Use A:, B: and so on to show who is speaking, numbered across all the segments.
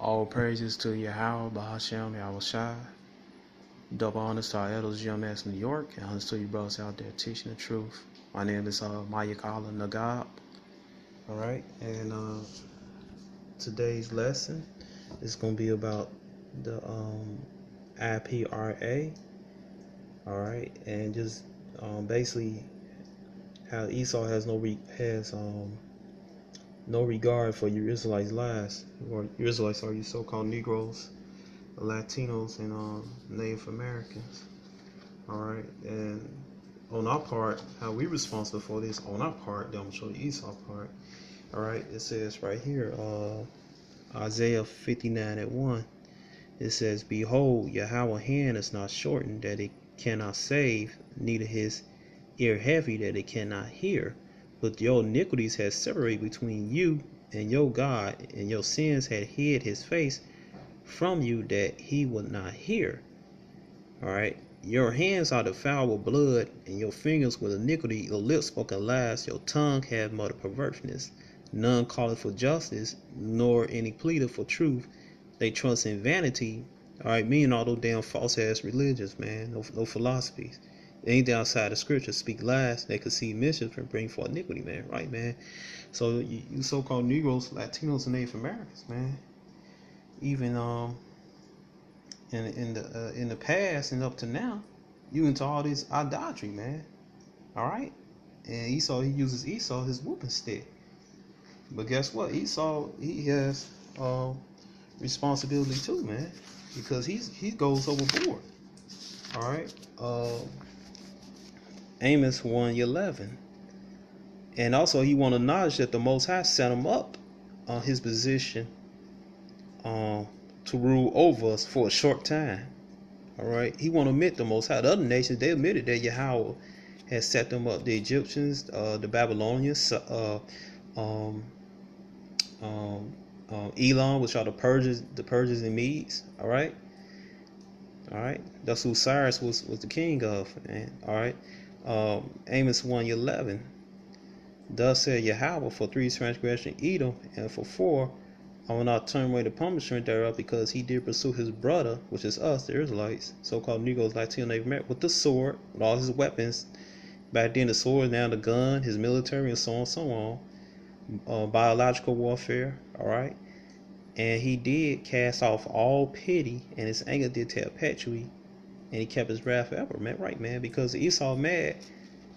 A: All praises to Yahweh, Bahashem, Yahushai. Double honors to our elders, GMS New York, and honors to you brothers out there teaching the truth. My name is Mayakala Nagab. Alright, and today's lesson is going to be about the IPRA. Alright, and just basically how Esau has no regard for your Israelites' lives, or your Israelites are you so-called Negros, Latinos, and Native Americans. All right, and on our part, how we responsible for this? On our part, then I'm gonna show you Esau part. All right, it says right here, Isaiah 59:1. It says, "Behold, Yahweh's hand is not shortened that it cannot save, neither his ear heavy that it cannot hear. But your iniquities have separated between you and your God, and your sins had hid his face from you that he would not hear." Alright. Your hands are defiled with blood, and your fingers with iniquity. Your lips spoken lies, your tongue hath muttered perverseness. None calleth for justice, nor any pleader for truth. They trust in vanity. Alright, meaning all those damn false ass religions, man. No philosophies. Anything outside the scripture speak lies. They could see mischief and bring forth iniquity, man. Right, man. So you so-called Negroes, Latinos, and Native Americans, man. Even in the past and up to now, you into all this idolatry, man. All right. And Esau, he uses Esau his whooping stick. But guess what? Esau, he has responsibility too, man, because he goes overboard. All right. Amos 1:11. And also he want to acknowledge that the Most High set him up on his position to rule over us for a short time. All right. He want to admit the Most High. The other nations, they admitted that Yahweh has set them up. The Egyptians, the Babylonians, Elam, which are the Persians and Medes. All right. All right. That's who Cyrus was the king of. Man. All right. Amos 1:11. Thus said Yahweh, for 3 transgression Edom, and for 4 I will not turn away the punishment thereof, because he did pursue his brother, which is us, the Israelites, so-called Negros, Latinos, Native Americans, with the sword, with all his weapons. Back then the sword, now the gun, his military, and so on and so on. Biological warfare, all right. And he did cast off all pity, and his anger did perpetuate, and he kept his wrath forever, man. Right, man, because Esau mad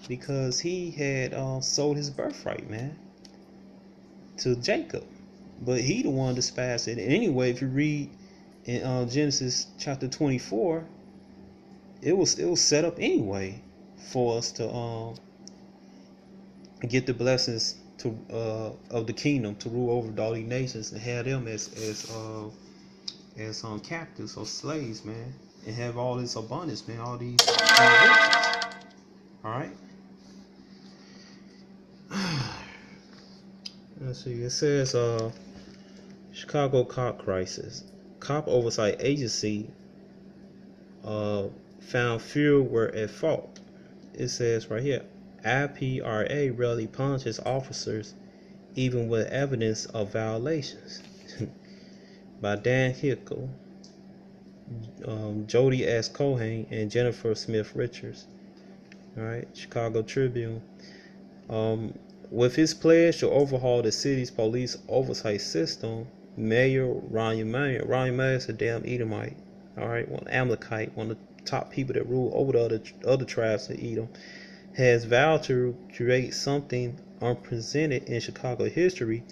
A: because he had sold his birthright, man, to Jacob. But he the one despised it. And anyway, if you read in Genesis chapter 24, it was set up anyway for us to get the blessings to of the kingdom, to rule over all these nations and have them as captives or slaves, man, and have all this abundance, man, all these riches. All right. Let's see. It says Chicago cop crisis. Cop oversight agency found few were at fault. It says right here, IPRA rarely punishes officers even with evidence of violations. By Dan Hickle, Jody S. Cohen, and Jennifer Smith Richards. All right, Chicago Tribune. With his pledge to overhaul the city's police oversight system, Mayor Ron Mayer is a damn Edomite. All right, one Amalekite, one of the top people that rule over the other tribes of Edom, has vowed to create something unprecedented in Chicago history,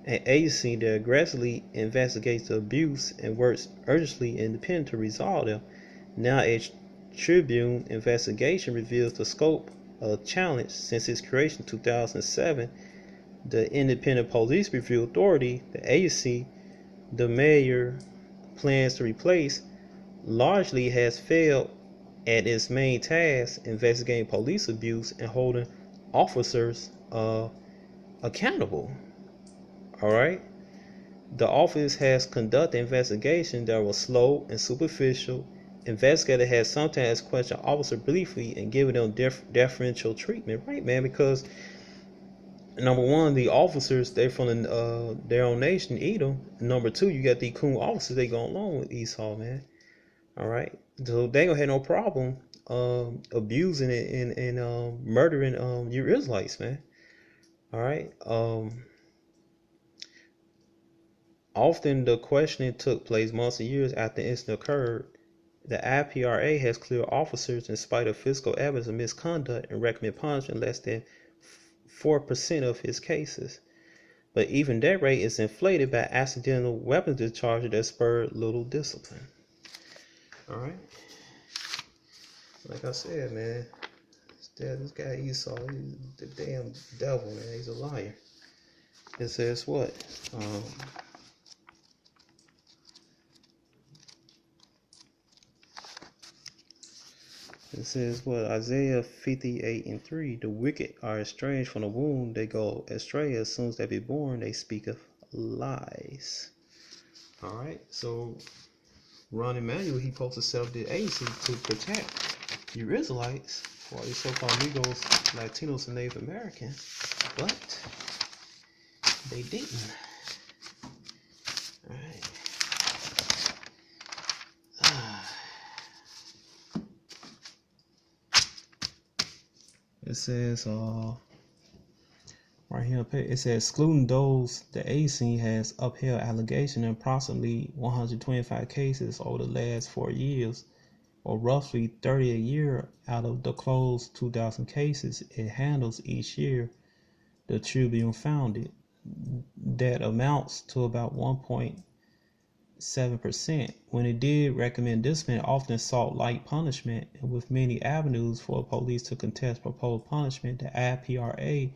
A: an agency that aggressively investigates the abuse and works urgently and independently to resolve them. Now, a Tribune investigation reveals the scope of challenge since its creation in 2007. The Independent Police Review Authority, the agency the mayor plans to replace, largely has failed at its main task, investigating police abuse and holding officers accountable. All right. The office has conducted investigations that were slow and superficial. Investigator has sometimes questioned officer briefly and given them deferential treatment, right, man? Because number one, the officers they from their own nation, Edom. Number two, you got the coon officers they go along with Esau, man. All right, so they gonna have no problem abusing it and murdering your Israelites, man. All right. Often the questioning took place months and years after the incident occurred. The IPRA has cleared officers in spite of physical evidence of misconduct and recommend punishment less than 4% of his cases. But even that rate is inflated by accidental weapons discharges that spurred little discipline. All right. Like I said, man, this guy Esau, he's the damn devil, man. He's a liar. It says what? It says what? Isaiah 58:3. The wicked are estranged from the womb. They go astray as soon as they be born. They speak of lies. All right. So Ron Emanuel, he posted self-did agency to protect your Israelites, or these so-called Negros, Latinos, and Native Americans, but they didn't. All right. It says right here, it says excluding those the agency has upheld allegation in approximately 125 cases over the last 4 years, or roughly 30 a year out of the closed 2,000 cases it handles each year. The Tribune found it. That amounts to about 1.7%. When it did recommend discipline, it often sought light punishment, and with many avenues for police to contest proposed punishment, the IPRA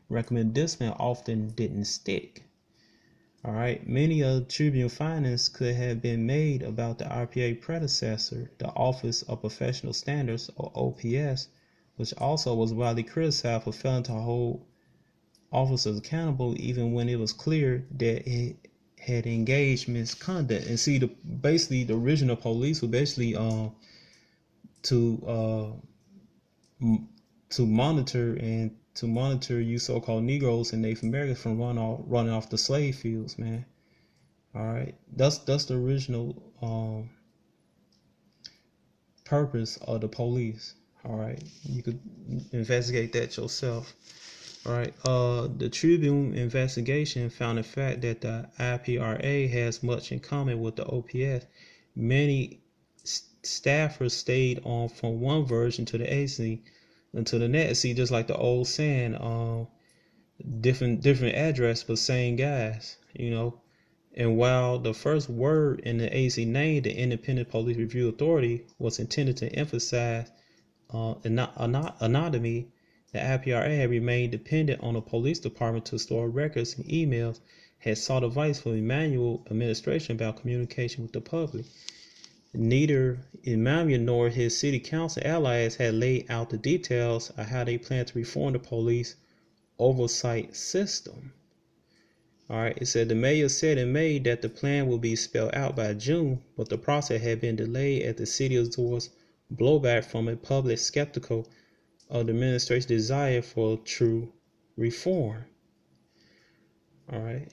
A: recommended discipline often didn't stick. All right, many of the Tribune findings could have been made about the IPRA predecessor, the Office of Professional Standards, or OPS, which also was widely criticized for failing to hold officers accountable even when it was clear that it had engaged misconduct. And see, basically the original police were basically to monitor you so-called Negroes and Native Americans from running off the slave fields, man. All right, that's the original purpose of the police. All right, you could investigate that yourself. All right, the Tribune investigation found the fact that the IPRA has much in common with the OPS. Many staffers stayed on from one version to the agency until the next. See, just like the old saying, different address but same guys, you know. And while the first word in the agency name, the Independent Police Review Authority, was intended to emphasize anonymity, the IPRA had remained dependent on the police department to store records and emails, had sought advice from Emanuel administration about communication with the public. Neither Emanuel nor his city council allies had laid out the details of how they plan to reform the police oversight system. All right, it said the mayor said in May that the plan will be spelled out by June, but the process had been delayed as the city absorbs blowback from a public skeptical of the administration's desire for true reform. All right.